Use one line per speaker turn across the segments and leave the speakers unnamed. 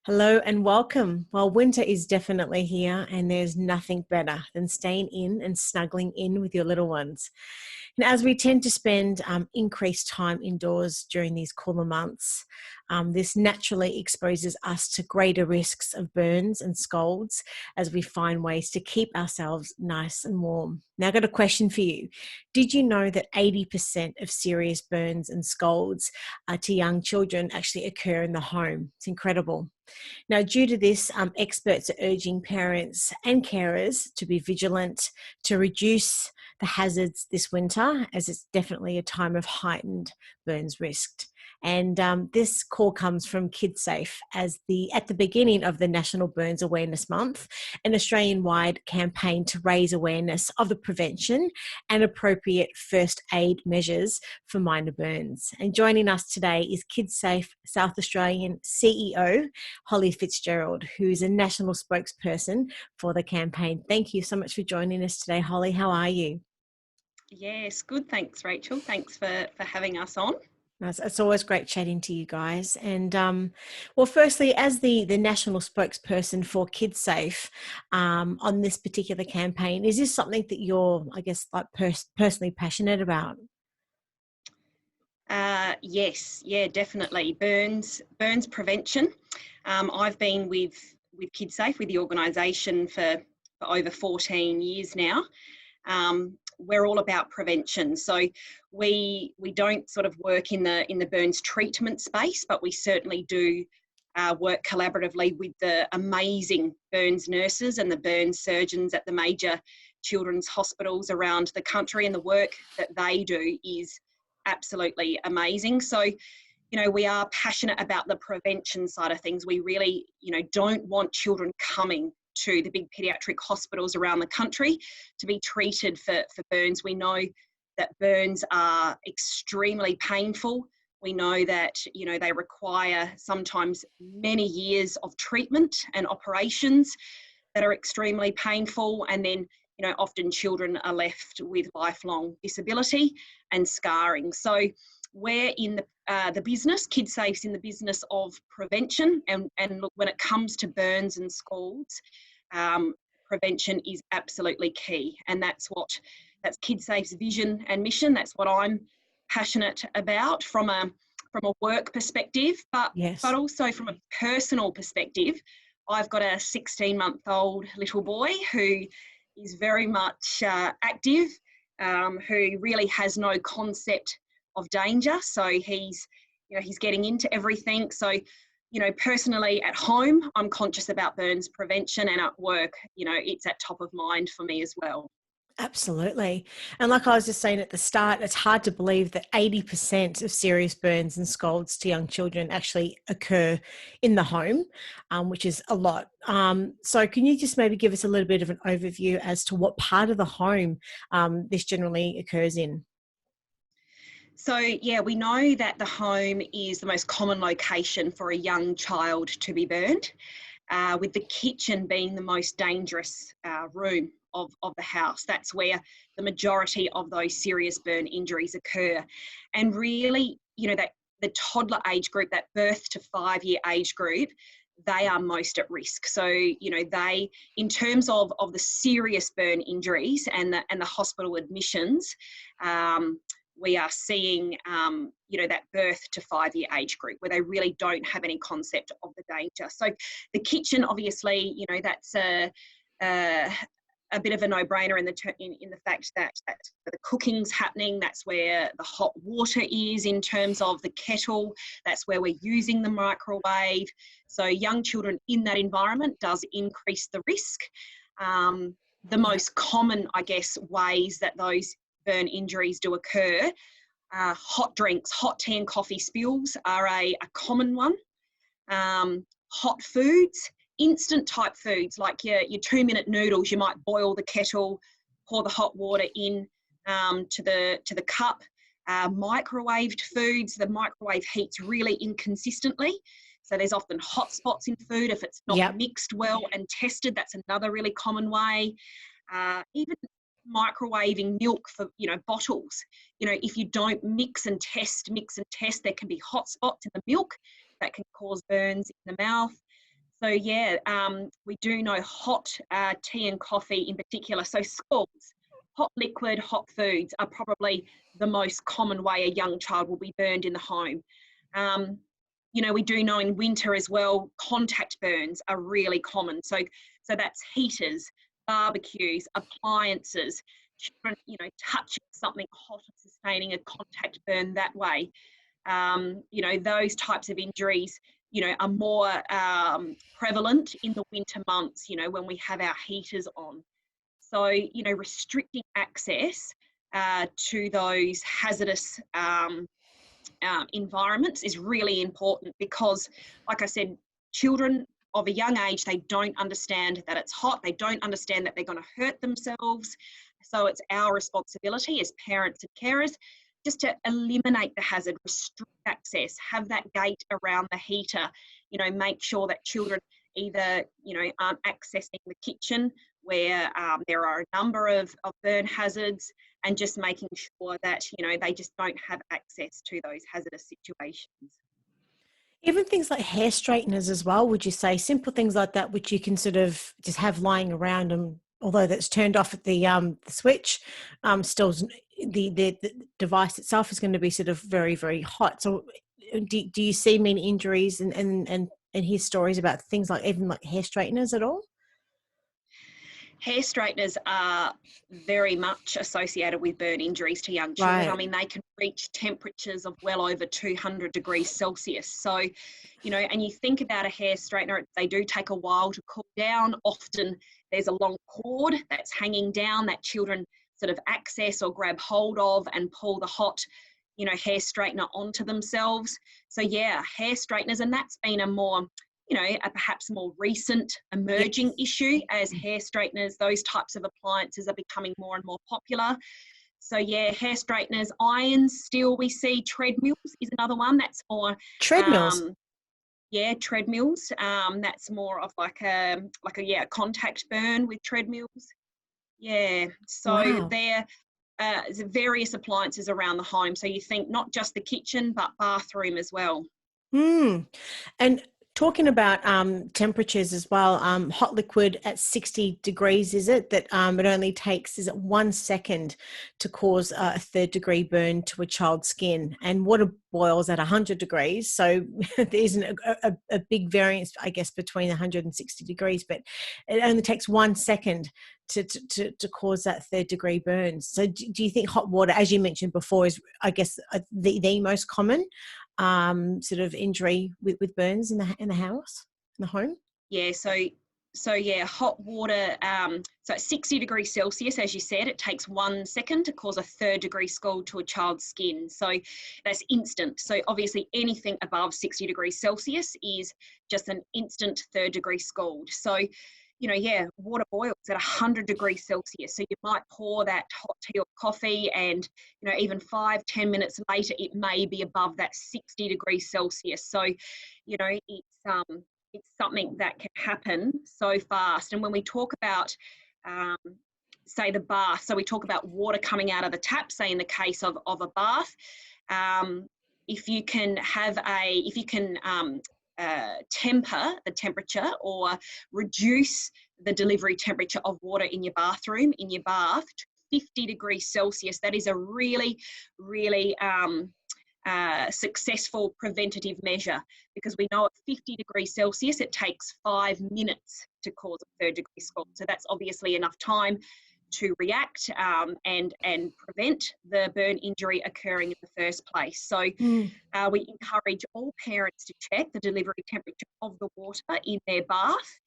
Hello and welcome. Well, winter is definitely here, and there's nothing better than staying in and snuggling in with your little ones. And as we tend to spend increased time indoors during these cooler months, this naturally exposes us to greater risks of burns and scalds as we find ways to keep ourselves nice and warm. Now, I've got a question for you. Did you know that 80% of serious burns and scalds to young children actually occur in the home? It's incredible. Now, due to this, experts are urging parents and carers to be vigilant to reduce the hazards this winter, as it's definitely a time of heightened burns risk. And this call comes from Kidsafe as at the beginning of the National Burns Awareness Month, an Australian-wide campaign to raise awareness of the prevention and appropriate first aid measures for minor burns. And joining us today is Kidsafe South Australian CEO, Holly Fitzgerald, who's a national spokesperson for the campaign. Thank you so much for joining us today, Holly. How are you?
Yes, good. Thanks, Rachel. Thanks for having us on.
It's always great chatting to you guys. And well, firstly, as the national spokesperson for Kidsafe on this particular campaign, is this something that you're, I guess, like personally passionate about?
Yes, yeah, definitely. Burns prevention. I've been with Kidsafe, with the organisation for over 14 years now. We're all about prevention. So we don't sort of work in the burns treatment space, but we certainly do work collaboratively with the amazing burns nurses and the burns surgeons at the major children's hospitals around the country, and the work that they do is absolutely amazing. So, we are passionate about the prevention side of things. We really, don't want children coming to the big paediatric hospitals around the country to be treated for burns. We know that burns are extremely painful. We know that, they require sometimes many years of treatment and operations that are extremely painful. And then, often children are left with lifelong disability and scarring. So we're in the business, Kidsafe's in the business of prevention. And look, when it comes to burns and scalds, prevention is absolutely key. And that's Kidsafe's vision and mission. That's what I'm passionate about from a work perspective, but
Yes.
also from a personal perspective. I've got a 16-month-old little boy who is very much active, who really has no concept of danger. So he's getting into everything. So, personally at home, I'm conscious about burns prevention, and at work, it's at top of mind for me as well.
Absolutely. And like I was just saying at the start, it's hard to believe that 80% of serious burns and scalds to young children actually occur in the home, which is a lot. So can you just maybe give us a little bit of an overview as to what part of the home this generally occurs in?
So, yeah, we know that the home is the most common location for a young child to be burned, with the kitchen being the most dangerous room of the house. That's where the majority of those serious burn injuries occur. And really, that the toddler age group, that birth to 5-year age group, they are most at risk. So, they, in terms of the serious burn injuries and the hospital admissions, we are seeing, that birth to 5-year age group where they really don't have any concept of the danger. So the kitchen, obviously, that's a bit of a no-brainer in the fact that that's where the cooking's happening. That's where the hot water is in terms of the kettle. That's where we're using the microwave. So young children in that environment does increase the risk. The most common, I guess, ways that those burn injuries do occur, hot drinks, hot tea and coffee spills are a common one. Hot foods, instant type foods like your 2-minute noodles. You might boil the kettle, pour the hot water in to the cup. Microwaved foods, the microwave heats really inconsistently. So there's often hot spots in food if it's not mixed well and tested. That's another really common way. Even microwaving milk for bottles. If you don't mix and test, there can be hot spots in the milk that can cause burns in the mouth. So yeah, we do know hot tea and coffee in particular. So Scalds, hot liquid, hot foods are probably the most common way a young child will be burned in the home. We do know in winter as well, contact burns are really common. So that's heaters, barbecues, appliances, children, touching something hot and sustaining a contact burn that way. Those types of injuries, are more prevalent in the winter months, when we have our heaters on. So, restricting access to those hazardous environments is really important because, like I said, children of a young age, they don't understand that it's hot. They don't understand that they're going to hurt themselves. So it's our responsibility as parents and carers just to eliminate the hazard, restrict access, have that gate around the heater, make sure that children either, aren't accessing the kitchen where there are a number of burn hazards, and just making sure that, they just don't have access to those hazardous situations.
Even things like hair straighteners as well, would you say? Simple things like that, which you can sort of just have lying around, and although that's turned off at the switch, still the device itself is going to be sort of very, very hot. So do you see many injuries and hear stories about things like even like hair straighteners at all?
Hair straighteners are very much associated with burn injuries to young children.
Right.
I mean, they can reach temperatures of well over 200 degrees Celsius. So, and you think about a hair straightener, they do take a while to cool down. Often there's a long cord that's hanging down that children sort of access or grab hold of and pull the hot, hair straightener onto themselves. So yeah, hair straighteners, and that's been a more a perhaps more recent emerging issue as hair straighteners, those types of appliances are becoming more and more popular. So yeah, hair straighteners, irons, still we see. Treadmills is another one that's more
Treadmills.
Treadmills. That's more of like a contact burn with treadmills. Yeah, so
Wow.
there there's various appliances around the home. So you think not just the kitchen, but bathroom as well.
Hmm. And talking about temperatures as well, hot liquid at 60 degrees, is it that it only takes, is it 1 second to cause a third-degree burn to a child's skin? And water boils at 100 degrees. So there isn't a big variance, I guess, between 160 degrees, but it only takes 1 second to cause that third-degree burn. So do you think hot water, as you mentioned before, is, I guess, the most common sort of injury with burns in the house, in the home?
Yeah, so yeah, hot water. So at 60 degrees Celsius, as you said, it takes 1 second to cause a third-degree scald to a child's skin. So that's instant. So obviously anything above 60 degrees Celsius is just an instant third-degree scald. So water boils at 100 degrees Celsius. So you might pour that hot tea or coffee, and even 5-10 minutes later, it may be above that 60 degrees Celsius. So it's something that can happen so fast. And when we talk about say the bath, so we talk about water coming out of the tap, say in the case of a bath, if you can temper the temperature or reduce the delivery temperature of water in your bathroom, in your bath, to 50 degrees Celsius, that is a really, really successful preventative measure, because we know at 50 degrees Celsius it takes 5 minutes to cause a third-degree scald. So that's obviously enough time to react and prevent the burn injury occurring in the first place. So we encourage all parents to check the delivery temperature of the water in their bath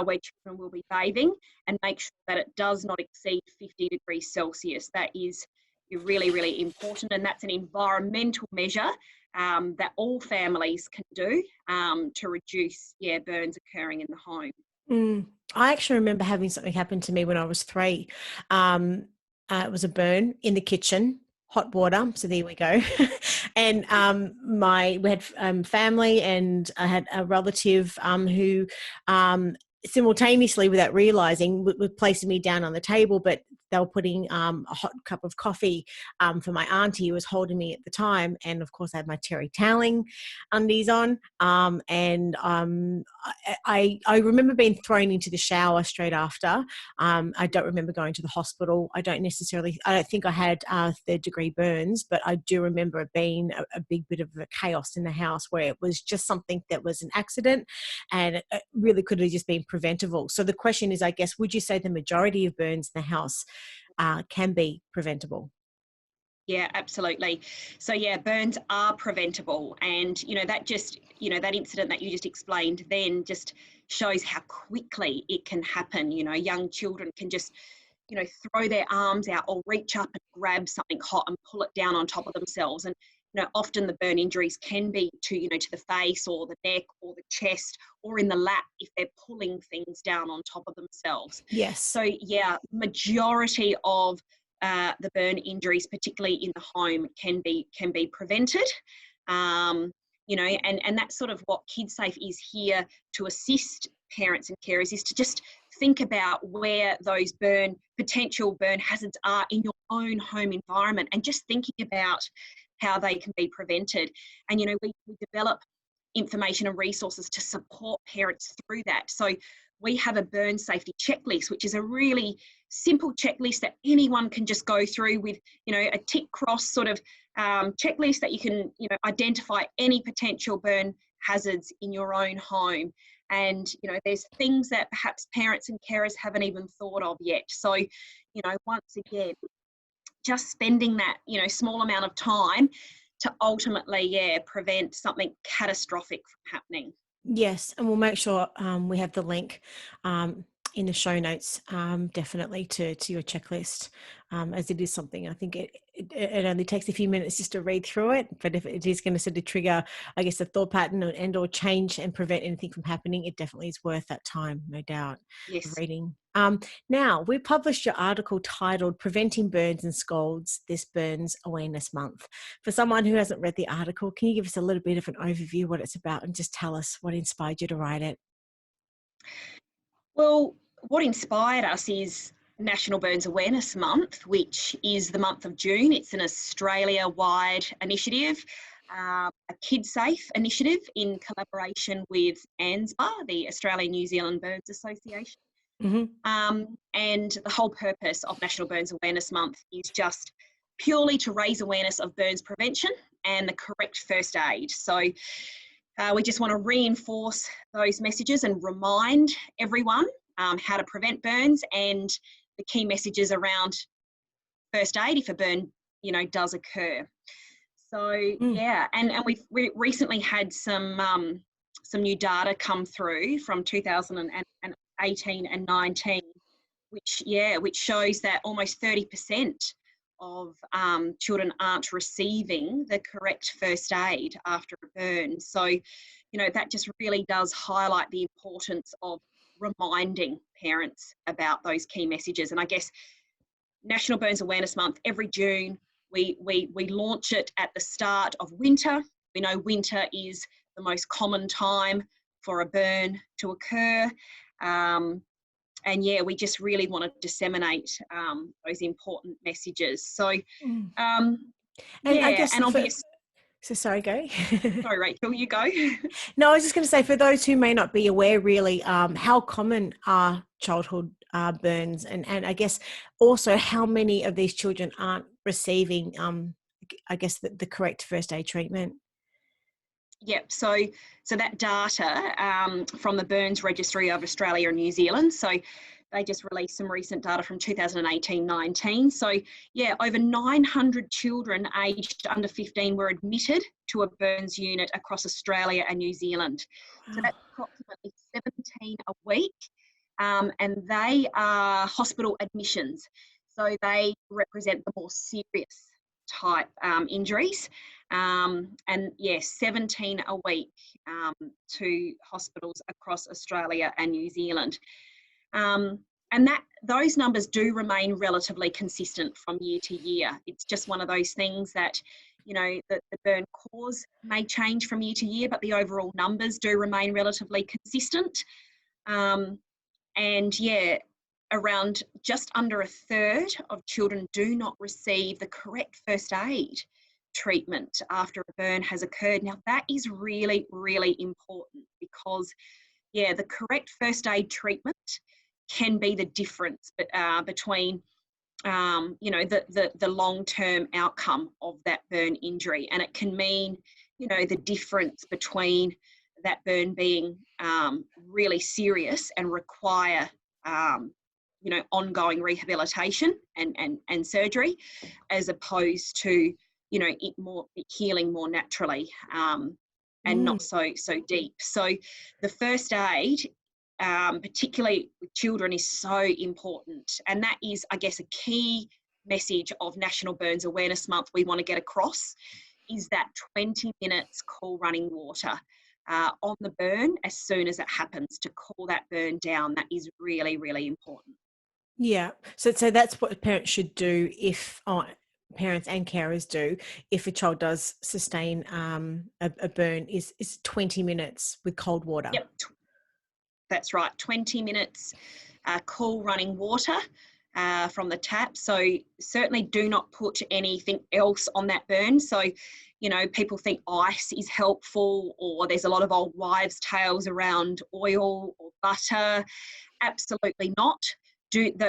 where children will be bathing, and make sure that it does not exceed 50 degrees Celsius. That is really, really important, and that's an environmental measure that all families can do to reduce burns occurring in the home.
I actually remember having something happen to me when I was 3. It was a burn in the kitchen, hot water. So there we go. And we had family, and I had a relative who simultaneously, without realizing, was placing me down on the table, but they were putting a hot cup of coffee for my auntie who was holding me at the time. And of course, I had my terry toweling undies on. I remember being thrown into the shower straight after. I don't remember going to the hospital. I don't think I had third degree burns, but I do remember it being a big bit of a chaos in the house where it was just something that was an accident and it really could have just been preventable. So the question is, I guess, would you say the majority of burns in the house can be preventable?
Yeah, absolutely. So yeah, burns are preventable, and that just that incident that you just explained then just shows how quickly it can happen. Young children can just throw their arms out or reach up and grab something hot and pull it down on top of themselves. And often the burn injuries can be to the face or the neck or the chest or in the lap if they're pulling things down on top of themselves.
Yes.
So yeah, majority of the burn injuries, particularly in the home, can be prevented. And that's sort of what Kidsafe is here to assist parents and carers, is to just think about where those potential burn hazards are in your own home environment, and just thinking about how they can be prevented. And we develop information and resources to support parents through that. So we have a burn safety checklist, which is a really simple checklist that anyone can just go through with, a tick cross sort of checklist that you can, identify any potential burn hazards in your own home. And, there's things that perhaps parents and carers haven't even thought of yet. So, once again, just spending that, small amount of time to ultimately, prevent something catastrophic from happening.
Yes, and we'll make sure we have the link in the show notes, definitely to your checklist, as it is something I think it only takes a few minutes just to read through it. But if it is going to sort of trigger, I guess, a thought pattern or change and prevent anything from happening, it definitely is worth that time, no doubt, of
Yes.
reading. Now, we published your article titled "Preventing Burns and Scalds This Burns Awareness Month." For someone who hasn't read the article, can you give us a little bit of an overview what it's about and just tell us what inspired you to write it?
Well, what inspired us is National Burns Awareness Month, which is the month of June. It's an Australia-wide initiative, a Kidsafe initiative in collaboration with ANZBA, the Australian New Zealand Burns Association.
Mm-hmm.
And the whole purpose of National Burns Awareness Month is just purely to raise awareness of burns prevention and the correct first aid. So we just want to reinforce those messages and remind everyone how to prevent burns and the key messages around first aid if a burn, does occur. So yeah, and we recently had some new data come through from 2018 and 19, which shows that almost 30% of children aren't receiving the correct first aid after a burn. So, that just really does highlight the importance of reminding parents about those key messages. And I guess National Burns Awareness Month, every June, we launch it at the start of winter. We know winter is the most common time for a burn to occur. And yeah, we just really want to disseminate those important messages. So,
And I guess
and obviously,
so sorry, go.
sorry, Rachel, you go.
No, I was just going to say, for those who may not be aware, really, how common are childhood burns, and I guess also how many of these children aren't receiving, I guess, the correct first aid treatment.
Yep. So that data from the Burns Registry of Australia and New Zealand. So they just released some recent data from 2018-19. So yeah, over 900 children aged under 15 were admitted to a burns unit across Australia and New Zealand.
Wow.
So that's approximately 17 a week, and they are hospital admissions. So they represent the more serious type injuries. And yes, 17 a week to hospitals across Australia and New Zealand. And those numbers do remain relatively consistent from year to year. It's just one of those things that, the burn cause may change from year to year, but the overall numbers do remain relatively consistent. And yeah, around just under a third of children do not receive the correct first aid treatment after a burn has occurred. Now, that is really, really important because, the correct first aid treatment can be the difference between the long-term outcome of that burn injury. And it can mean, the difference between that burn being really serious and require, ongoing rehabilitation and surgery, as opposed to, it healing more naturally and not so deep. So the first aid, particularly with children, is so important. And that is, I guess, a key message of National Burns Awareness Month we want to get across, is that 20 minutes cool running water on the burn as soon as it happens, to cool that burn down. That is really, really important.
Yeah. So that's what parents should do if parents and carers do if a child does sustain a burn is 20 minutes with cold water.
Yep. That's right. 20 minutes cool running water from the tap. So certainly do not put anything else on that burn. So, people think ice is helpful, or there's a lot of old wives' tales around oil or butter. Absolutely not.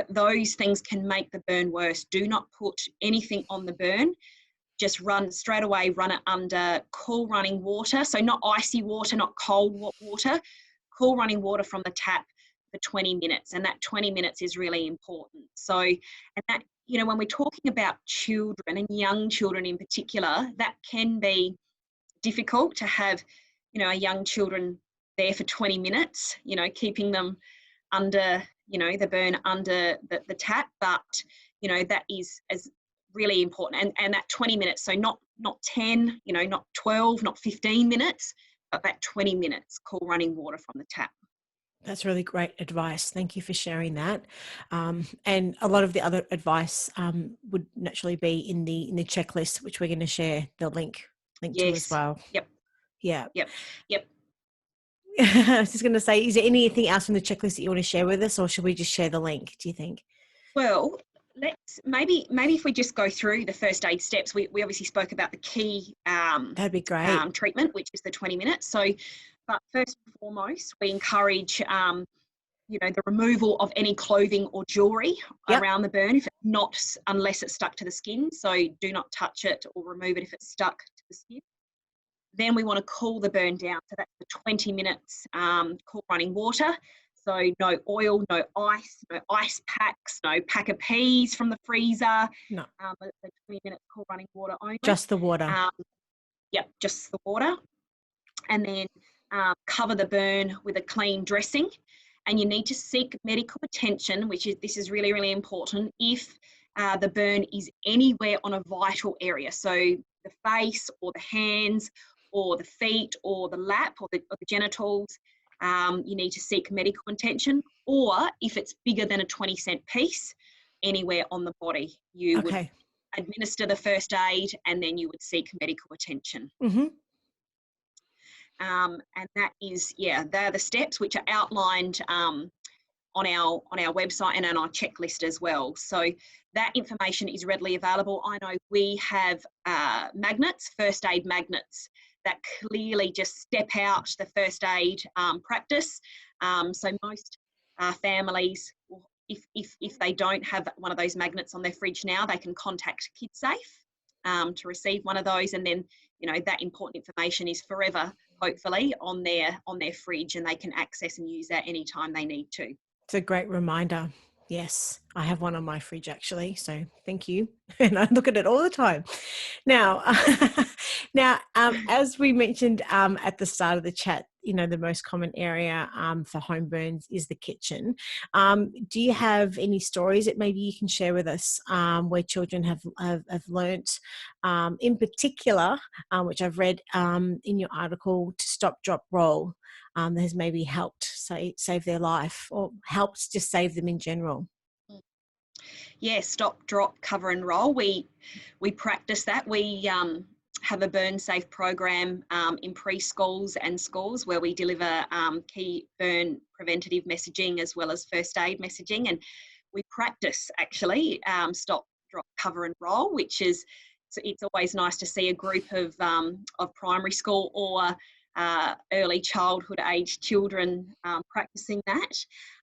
Those things can make the burn worse. Do not put anything on the burn. Just run it under cool running water. So not icy water, not cold water, cool running water from the tap for 20 minutes. And that 20 minutes is really important. So, and that, when we're talking about children and young children in particular, that can be difficult to have, a young children there for 20 minutes, keeping them under, the burn under the tap. But, that is as really important. And that 20 minutes, so not 10, not 12, not 15 minutes, but that 20 minutes cool running water from the tap.
That's really great advice. Thank you for sharing that. And a lot of the other advice would naturally be in the checklist, which we're going to share the link to as well.
Yep.
Yeah.
Yep.
I was just going to say, is there anything else from the checklist that you want to share with us, or should we just share the link, do you think?
Well, let's maybe if we just go through the first aid steps. We obviously spoke about the key
that'd be great.
Treatment, which is the 20 minutes. So, but first and foremost, we encourage the removal of any clothing or jewelry around the burn, if it's not, unless it's stuck to the skin. So do not touch it or remove it if it's stuck to the skin. Then we want to cool the burn down. So that's the 20 minutes cool running water. So no oil, no ice packs, no pack of peas from the freezer.
No.
The 20 minutes cool running water only.
Just the water.
Just the water. And then cover the burn with a clean dressing. And you need to seek medical attention, this is really, really important, if the burn is anywhere on a vital area. So the face or the hands or the feet or the lap or the genitals, you need to seek medical attention. Or if it's bigger than a 20-cent piece, anywhere on the body, you would administer the first aid, and then you would seek medical attention.
Mm-hmm.
And that is, they're the steps which are outlined on our website and on our checklist as well. So that information is readily available. I know we have magnets, first aid magnets, that clearly just step out the first aid practice. So most families, if they don't have one of those magnets on their fridge now, they can contact Kidsafe to receive one of those, and then that important information is forever, hopefully, on their fridge, and they can access and use that anytime they need to.
It's a great reminder. Yes, I have one on my fridge actually, so thank you. And I look at it all the time. Now, as we mentioned at the start of the chat, the most common area for home burns is the kitchen. Do you have any stories that maybe you can share with us where children have learnt, in particular, which I've read in your article, to stop, drop, roll, that has maybe helped save their life, or helps just save them in general?
Yeah, stop, drop, cover and roll. We practice that. We have a burn safe program in preschools and schools where we deliver key burn preventative messaging as well as first aid messaging, and we practice actually stop, drop, cover and roll, which is, it's always nice to see a group of primary school or early childhood age children practicing that,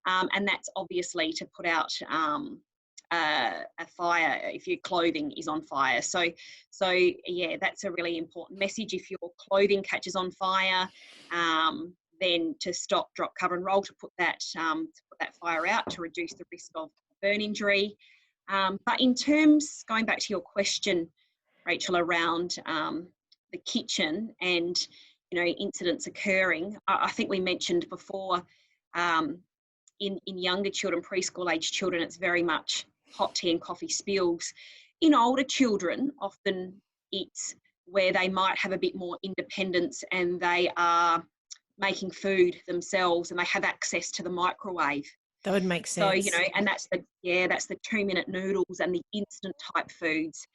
and that's obviously to put out a fire if your clothing is on fire. So yeah, that's a really important message. If your clothing catches on fire, then to stop, drop, cover and roll to put that fire out to reduce the risk of burn injury. But in terms, going back to your question, Rachel, around the kitchen and incidents occurring, I think we mentioned before, in younger children, preschool age children, it's very much hot tea and coffee spills. In older children, often it's where they might have a bit more independence and they are making food themselves and they have access to the microwave.
That would make sense.
So, and that's the 2-minute noodles and the instant type foods.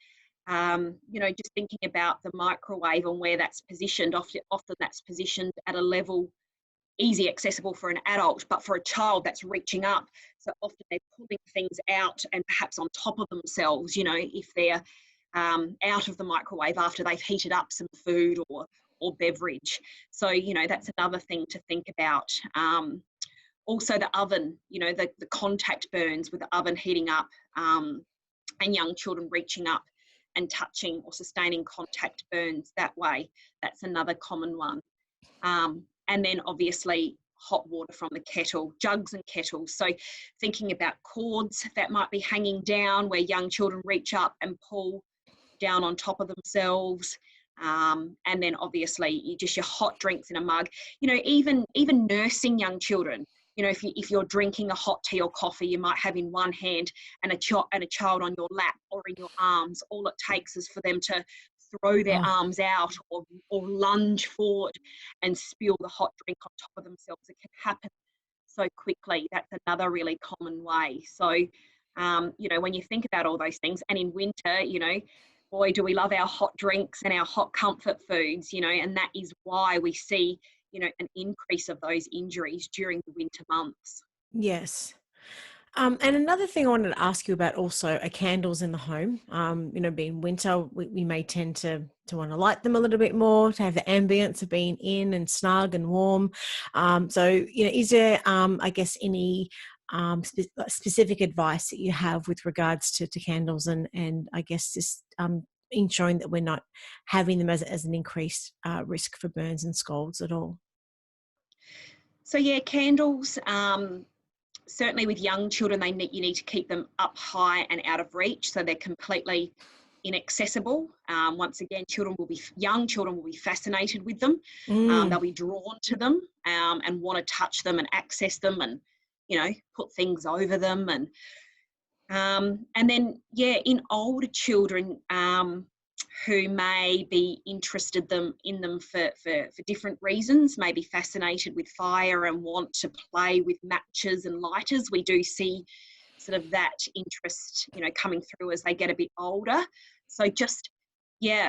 Just thinking about the microwave and where that's positioned, often that's positioned at a level easy accessible for an adult, but for a child that's reaching up. So often they're pulling things out and perhaps on top of themselves, if they're out of the microwave after they've heated up some food or beverage. So, that's another thing to think about. Also the oven, the contact burns with the oven heating up, and young children reaching up and touching or sustaining contact burns that way. That's another common one. And then obviously hot water from the kettle, jugs and kettles. So thinking about cords that might be hanging down where young children reach up and pull down on top of themselves. And then obviously just your hot drinks in a mug, even nursing young children. If you're drinking a hot tea or coffee, you might have in one hand and a child on your lap or in your arms. All it takes is for them to throw their arms out or lunge forward and spill the hot drink on top of themselves. It can happen so quickly. That's another really common way. So, when you think about all those things, and in winter, boy, do we love our hot drinks and our hot comfort foods, and that is why we see, an increase of those injuries during the winter months.
Yes. And another thing I wanted to ask you about also are candles in the home. Being winter, we may tend to want to light them a little bit more, to have the ambience of being in and snug and warm. Is there, I guess, any specific advice that you have with regards to candles and I guess just ensuring that we're not having them as an increased risk for burns and scalds at all?
So yeah, candles, certainly with young children, you need to keep them up high and out of reach so they're completely inaccessible. Once again, young children will be fascinated with them. They'll be drawn to them and want to touch them and access them and, put things over them. And then, in older children, who may be interested in them for different reasons, may be fascinated with fire and want to play with matches and lighters. We do see sort of that interest, coming through as they get a bit older. So just,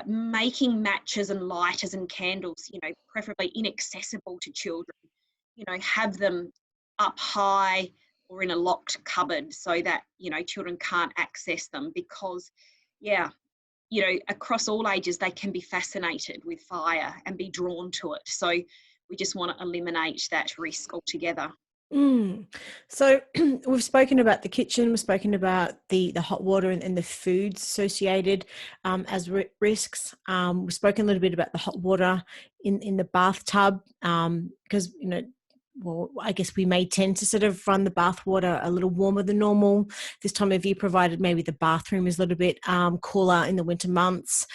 making matches and lighters and candles, preferably inaccessible to children, have them up high or in a locked cupboard so that, children can't access them because, across all ages, they can be fascinated with fire and be drawn to it. So we just want to eliminate that risk altogether.
So we've spoken about the kitchen, we've spoken about the hot water and the foods associated as risks. We've spoken a little bit about the hot water in the bathtub because, I guess we may tend to sort of run the bath water a little warmer than normal this time of year, provided maybe the bathroom is a little bit cooler in the winter months.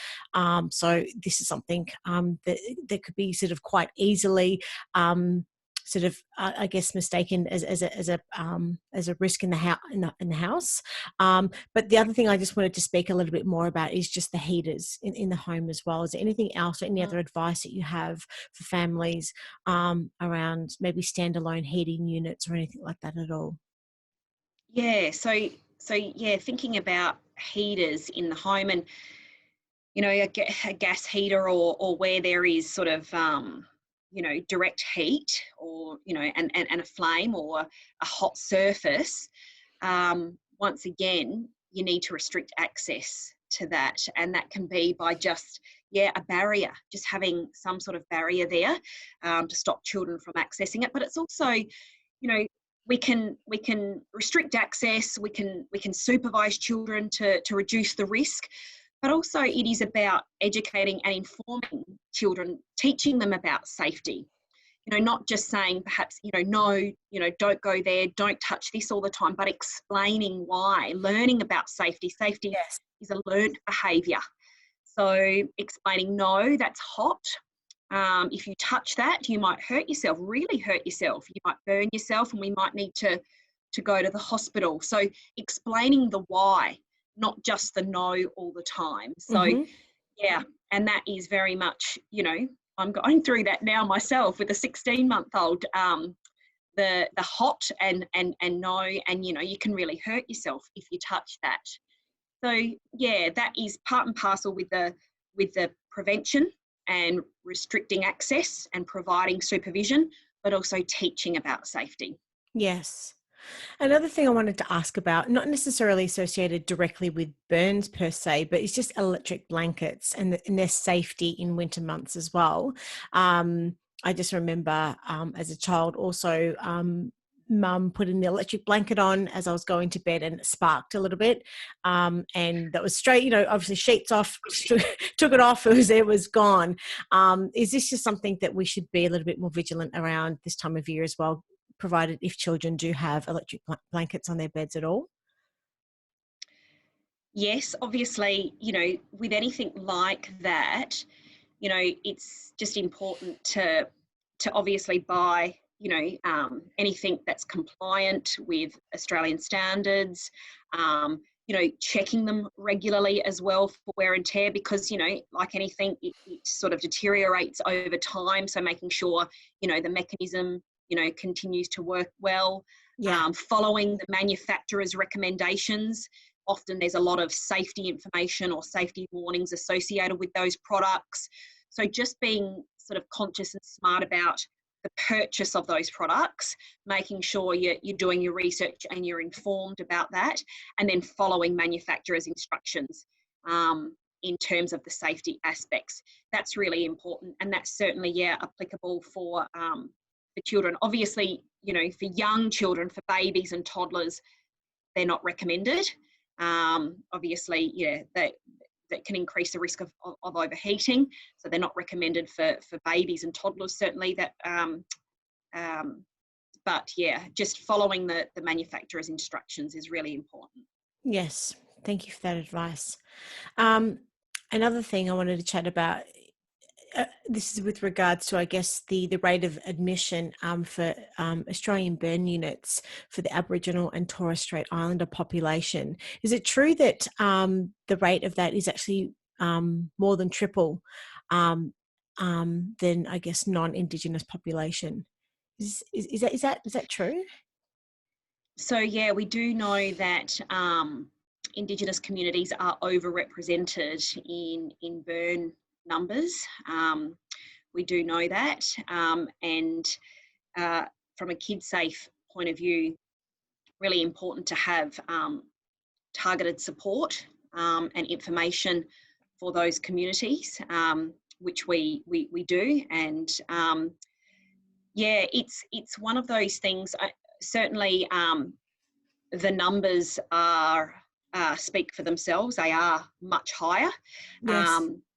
So this is something that could be sort of quite easily I guess mistaken as a risk in the house. But the other thing I just wanted to speak a little bit more about is just the heaters in the home as well. Is there anything else or any other advice that you have for families around maybe standalone heating units or anything like that at all?
Yeah, so thinking about heaters in the home, and a gas heater or where there is sort of, direct heat or, and a flame or a hot surface, once again, you need to restrict access to that. And that can be by just, a barrier, just having some sort of barrier there to stop children from accessing it. But it's also, we can restrict access, we can supervise children to reduce the risk, but also it is about educating and informing children, teaching them about safety. Not just saying perhaps, no, don't go there, don't touch this all the time, but explaining why, learning about safety. Safety
Yes.
is a learned behaviour. So explaining, no, that's hot. If you touch that, you might hurt yourself, really hurt yourself. You might burn yourself and we might need to go to the hospital. So explaining the why, not just the no all the time. So, and that is very much, I'm going through that now myself with a 16-month-old, the hot and no, and, you can really hurt yourself if you touch that. So, that is part and parcel with the prevention and restricting access and providing supervision, but also teaching about safety.
Yes. Another thing I wanted to ask about, not necessarily associated directly with burns per se, but it's just electric blankets and their safety in winter months as well. I just remember as a child also, Mum putting the electric blanket on as I was going to bed and it sparked a little bit. And that was straight, obviously sheets off, took it off, it was gone. Is this just something that we should be a little bit more vigilant around this time of year as well, provided if children do have electric blankets on their beds at all?
Yes, obviously, with anything like that, it's just important to obviously buy, anything that's compliant with Australian standards, checking them regularly as well for wear and tear, because, like anything, it sort of deteriorates over time. So making sure, the mechanism, continues to work well, following the manufacturer's recommendations. Often there's a lot of safety information or safety warnings associated with those products. So just being sort of conscious and smart about the purchase of those products, making sure you're doing your research and you're informed about that, and then following manufacturers' instructions in terms of the safety aspects. That's really important, and that's certainly, applicable for children. Obviously, for young children, for babies and toddlers, they're not recommended. Obviously, that can increase the risk of overheating. So they're not recommended for babies and toddlers, certainly. But just following the manufacturer's instructions is really important.
Yes, thank you for that advice. Another thing I wanted to chat about, this is with regards to, I guess, the rate of admission for Australian burn units for the Aboriginal and Torres Strait Islander population. Is it true that the rate of that is actually more than triple than, I guess, non-Indigenous population? Is that true?
So we do know that Indigenous communities are overrepresented in burn numbers. We do know that, and from a Kidsafe point of view, really important to have targeted support and information for those communities, which we do. And it's one of those things. Certainly, the numbers speak for themselves. They are much higher,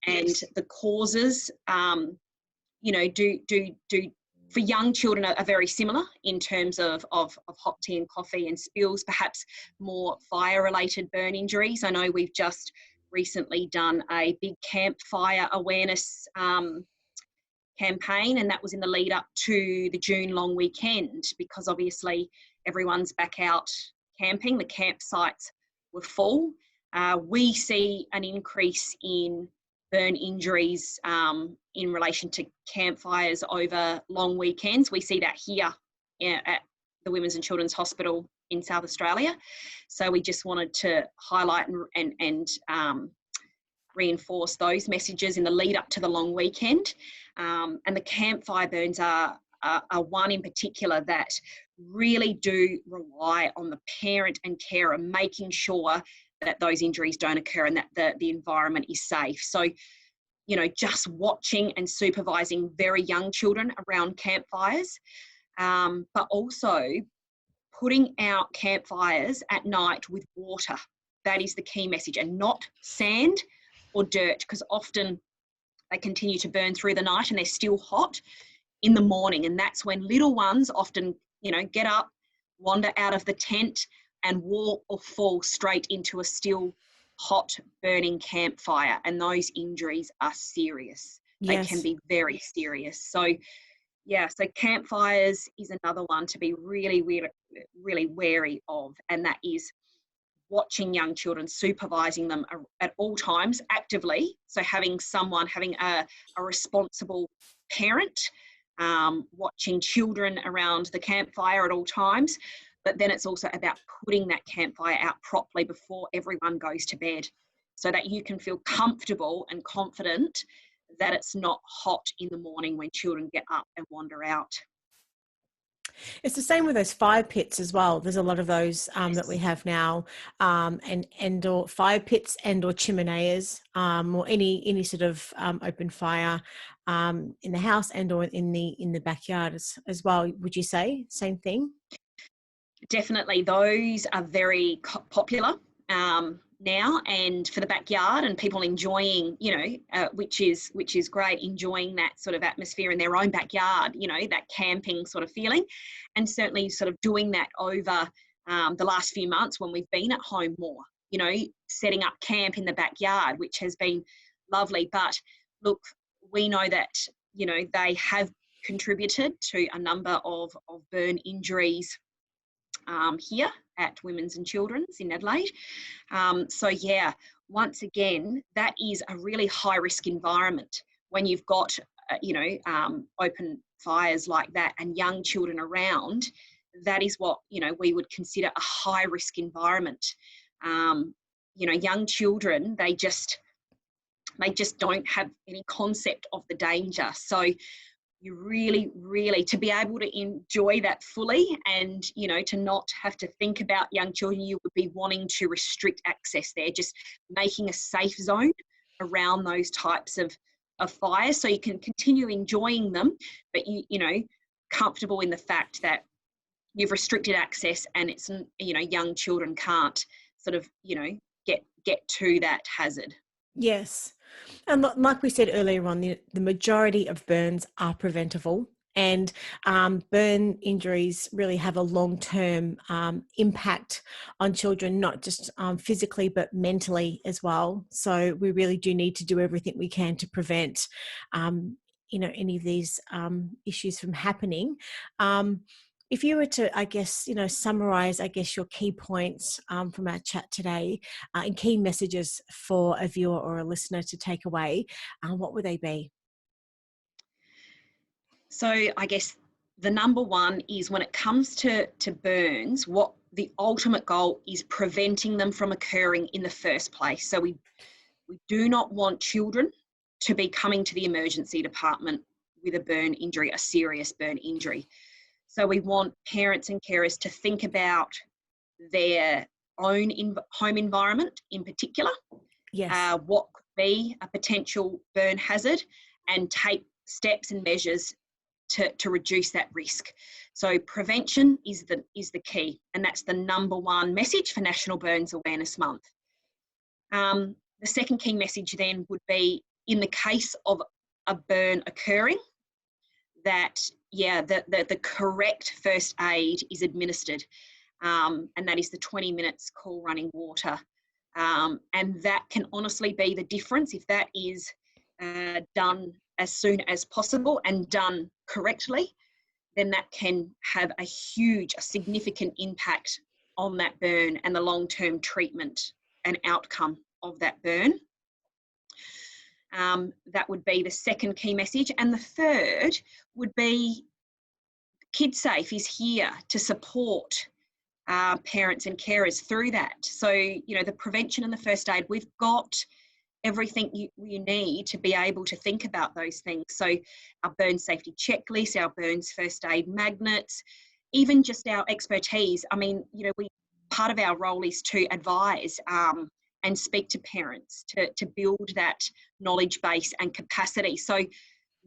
and the causes, do for young children are very similar in terms of hot tea and coffee and spills, perhaps more fire-related burn injuries. I know we've just recently done a big campfire awareness campaign, and that was in the lead up to the June long weekend, because obviously everyone's back out camping. The campsites were full. We see an increase in burn injuries in relation to campfires over long weekends. We see that here at the Women's and Children's Hospital in South Australia. So we just wanted to highlight and reinforce those messages in the lead up to the long weekend. And the campfire burns are one in particular that really do rely on the parent and carer making sure that those injuries don't occur and that the environment is safe. So, just watching and supervising very young children around campfires, but also putting out campfires at night with water. That is the key message, and not sand or dirt, because often they continue to burn through the night and they're still hot in the morning. And that's when little ones often, get up, wander out of the tent and walk or fall straight into a still hot burning campfire. And those injuries are serious. They can be very serious. So campfires is another one to be really, really, really wary of. And that is watching young children, supervising them at all times actively. So having a responsible parent, watching children around the campfire at all times. But then it's also about putting that campfire out properly before everyone goes to bed, so that you can feel comfortable and confident that it's not hot in the morning when children get up and wander out.
It's the same with those fire pits as well. There's a lot of those that we have now, and or fire pits and or chimeneas, or any sort of open fire in the house and or in the backyard as well. Would you say same thing?
Definitely, those are very popular now, and for the backyard, and people enjoying, which is great, enjoying that sort of atmosphere in their own backyard, that camping sort of feeling, and certainly sort of doing that over the last few months when we've been at home more, setting up camp in the backyard, which has been lovely. But look, we know that, they have contributed to a number of burn injuries here at Women's and Children's in Adelaide. Once again, that is a really high risk environment when you've got, open fires like that and young children around. That is what, we would consider a high risk environment. Young children, they just don't have any concept of the danger. So you really, really, to be able to enjoy that fully and, to not have to think about young children, you would be wanting to restrict access there, just making a safe zone around those types of fires so you can continue enjoying them, but comfortable in the fact that you've restricted access and it's, young children can't sort of, get to that hazard.
Yes. And like we said earlier on, the majority of burns are preventable, and burn injuries really have a long-term impact on children, not just physically, but mentally as well. So we really do need to do everything we can to prevent, any of these issues from happening. If you were to, summarize, your key points from our chat today and key messages for a viewer or a listener to take away, what would they be?
So I guess the number one is, when it comes to burns, what the ultimate goal is, preventing them from occurring in the first place. So we do not want children to be coming to the emergency department with a burn injury, a serious burn injury. So we want parents and carers to think about their own home environment in particular, what could be a potential burn hazard, and take steps and measures to reduce that risk. So prevention is the key, and that's the number one message for National Burns Awareness Month. The second key message then would be, in the case of a burn occurring, that the correct first aid is administered, and that is the 20 minutes cool running water, and that can honestly be the difference. If that is done as soon as possible and done correctly, then that can have a significant impact on that burn and the long-term treatment and outcome of that burn. That would be the second key message. And the third would be, Kidsafe is here to support parents and carers through that. So, the prevention and the first aid, we've got everything you need to be able to think about those things. So our burn safety checklist, our burns first aid magnets, even just our expertise. I mean, part of our role is to advise and speak to parents to build that knowledge base and capacity so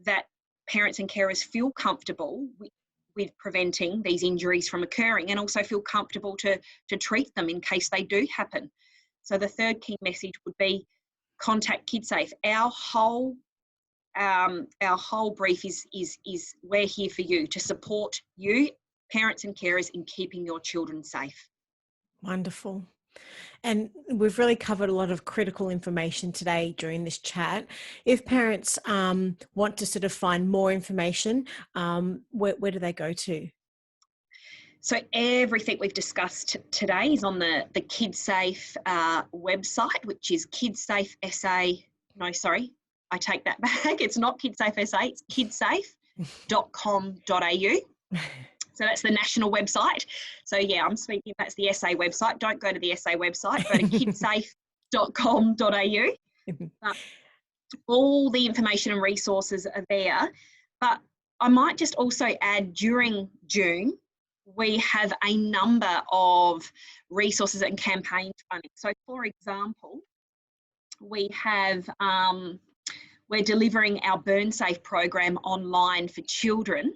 that parents and carers feel comfortable with preventing these injuries from occurring, and also feel comfortable to treat them in case they do happen. So the third key message would be contact Kidsafe. Our whole brief is we're here for you, to support you, parents and carers, in keeping your children safe.
Wonderful. And we've really covered a lot of critical information today during this chat. If parents want to sort of find more information, where do they go to?
So everything we've discussed today is on the Kidsafe website, which is Kidsafe SA. No, sorry, I take that back. It's not Kidsafe SA, it's kidsafe.com.au. So that's the national website. So yeah, I'm speaking, that's the SA website. Don't go to the SA website, go to kidsafe.com.au. All the information and resources are there. But I might just also add, during June, we have a number of resources and campaigns running. So for example, we have, we're delivering our Burn Safe program online for children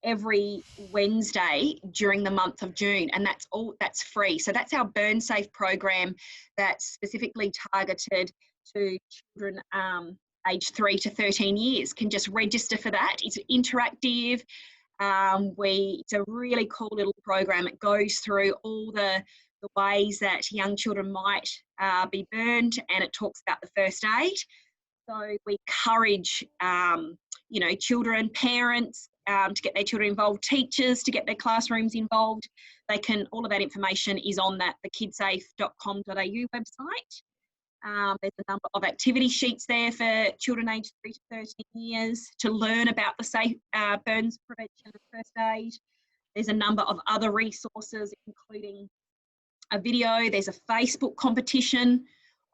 every Wednesday during the month of June, and that's free. So that's our Burn Safe program that's specifically targeted to children aged 3 to 13 years. Can just register for that. It's interactive. It's a really cool little program. It goes through all the ways that young children might be burned, and it talks about the first aid. So we encourage children, parents to get their children involved, teachers to get their classrooms involved. All of that information is on the kidsafe.com.au website. There's a number of activity sheets there for children aged 3 to 13 years to learn about the safe burns prevention and first aid. There's a number of other resources, including a video. There's a Facebook competition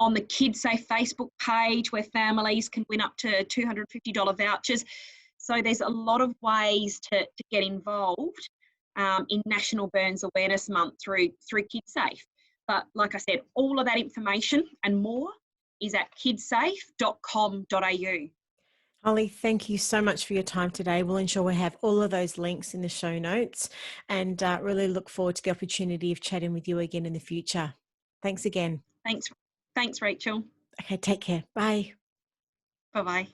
on the Kidsafe Facebook page where families can win up to $250 vouchers. So there's a lot of ways to get involved in National Burns Awareness Month through Kidsafe. But like I said, all of that information and more is at kidsafe.com.au.
Holly, thank you so much for your time today. We'll ensure we have all of those links in the show notes, and really look forward to the opportunity of chatting with you again in the future. Thanks again.
Thanks, Rachel.
Okay, take care. Bye.
Bye-bye.